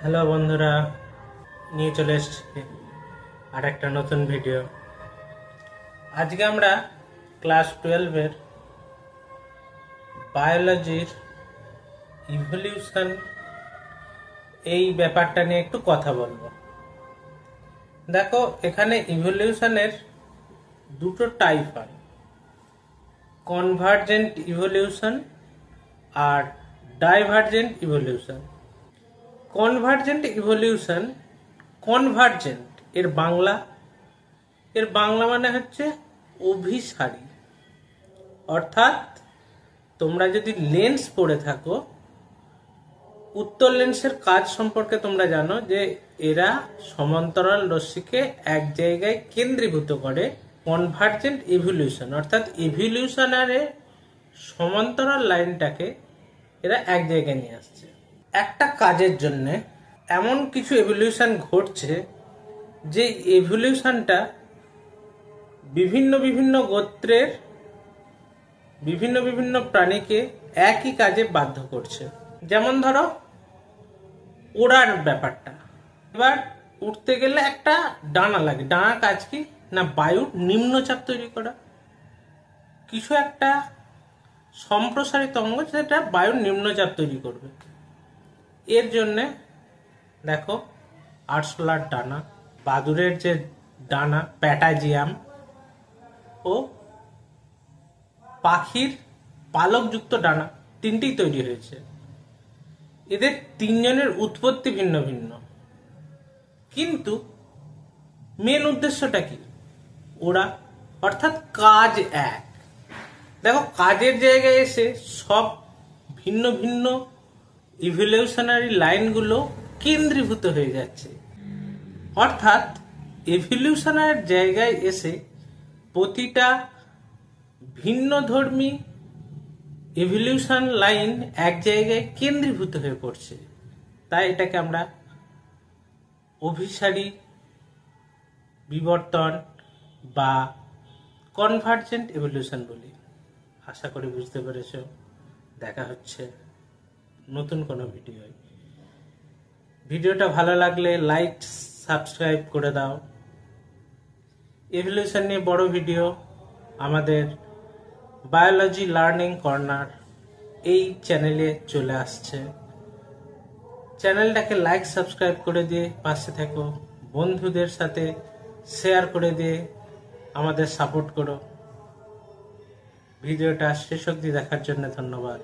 Hello বন্ধুরা, নিয়ে চলে এসেছি আর একটা নতুন ভিডিও। আজকে আমরা ক্লাস 12-এর বায়োলজির ইভলিউশন এই ব্যাপারটা নিয়ে একটু কথা বলবো। দেখো, এখানে ইভলিউশনের দুটো টাইপ হয়, কনভার্জেন্ট ইভলিউশন আর divergent evolution. Convergent evolution, convergent এর বাংলা মানে হচ্ছে অভিসারী। অর্থাৎ তোমরা যদি লেন্স পড়ে থাকো, উত্তর লেন্সের কাজ সম্পর্কে তোমরা জানো যে এরা সমান্তরাল রশ্মিকে এক জায়গায় কেন্দ্রীভূত করে। কনভার্জেন্ট ইভলিউশন অর্থাৎ ইভলিউশনারে সমান্তরাল লাইনটাকে এরা এক জায়গায় নিয়ে আসছে। একটা কাজের জন্য এমন কিছু এভলিউশন ঘটছে যে এভলিউশনটা বিভিন্ন বিভিন্ন গোত্রের বিভিন্ন বিভিন্ন প্রাণীকে একই কাজে বাধ্য করছে। যেমন ধরো ওড়ার ব্যাপারটা। এবার উঠতে গেলে একটা ডানা লাগে। ডানার কাজ কি না, বায়ুর নিম্নচাপ তৈরি করা। কিছু একটা সম্প্রসারিত অঙ্গ যেটা বায়ুর নিম্নচাপ তৈরি করবে। এর জন্যে দেখো আরশোলার ডানা, বাদুড়ের যে ডানা প্যাটাজিয়াম, ও পাখির পালকযুক্ত ডানা, তিনটি তৈরি হয়েছে। এদের তিনজনের উৎপত্তি ভিন্ন ভিন্ন, কিন্তু মেন উদ্দেশ্যটা কি? ওরা, অর্থাৎ কাজ এক। দেখো, কাজের জায়গায় এসে সব ভিন্ন ভিন্ন ইভলিউশনারি লাইনগুলো কেন্দ্রীভূত হয়ে যাচ্ছে। অর্থাৎ ইভলিউশনার জায়গায় এসে প্রতিটা ভিন্ন ধর্মী ইভলিউশন লাইন এক জায়গায় কেন্দ্রীভূত হয়ে পড়ছে। তাই এটাকে আমরা অভিসারী বিবর্তন বা কনভার্জেন্ট ইভলিউশন বলি। আশা করি বুঝতে পেরেছ। দেখা হচ্ছে নতুন কোনো ভিডিওটা ভালো লাগলে লাইক সাবস্ক্রাইব করে দাও। ইভলিউশন নিয়ে বড় ভিডিও আমাদের বায়োলজি লার্নিং কর্নার এই চ্যানেলে চলে আসছে। চ্যানেলটাকে লাইক সাবস্ক্রাইব করে দিয়ে পাশে থাকো, বন্ধুদের সাথে শেয়ার করে দিয়ে আমাদের সাপোর্ট করো। ভিডিওটা শেষ অবধি দেখার জন্য ধন্যবাদ।